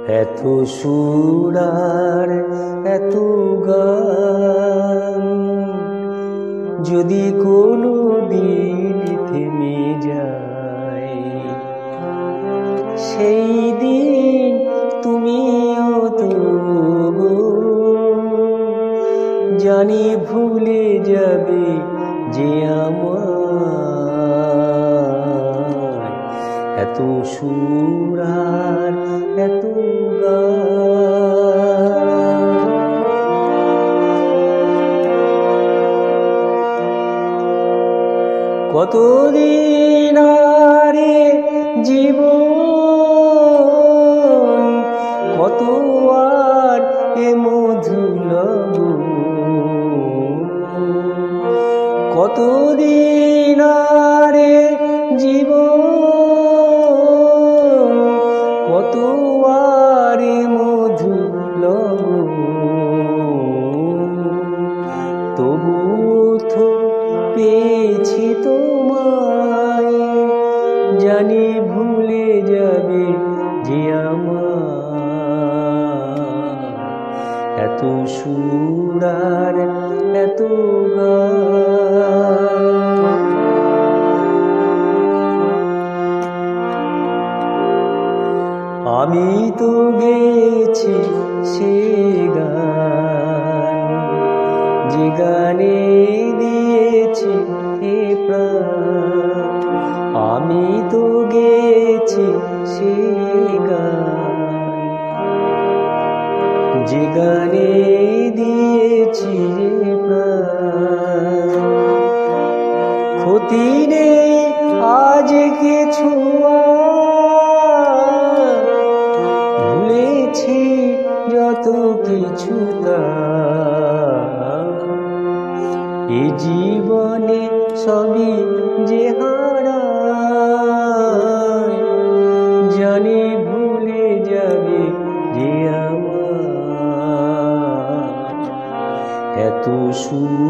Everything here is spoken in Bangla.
এত সুর আর এত গান যদি কোনো দিন থেমে যায়, সেই দিন তুমিও তো জানি ভুলে যাবে যে আমার এত সুর আর এত গান। কতদিন আরে জীবন, কত আর এ মধুলব, কতদিন আরে জীবন, কত আর এ মধুলব, তবুও তো পেয়েছি তোমায়, জানি ভুলে যাবে যে আমার এত সুর আর এত গান। আমি তো গেয়েছি সে গান, যে গানে দিয়েছি এ প্রাণ। আমি তো গেয়েছি সে গান, যে গানে দিয়েছি প্রাণ। ক্ষতি নেই আজ কিছু, ভুলেছি যত কিছু এ জীবনে সবই যে হারায়, জানি ভুলে যাবে যে আমার এত সুর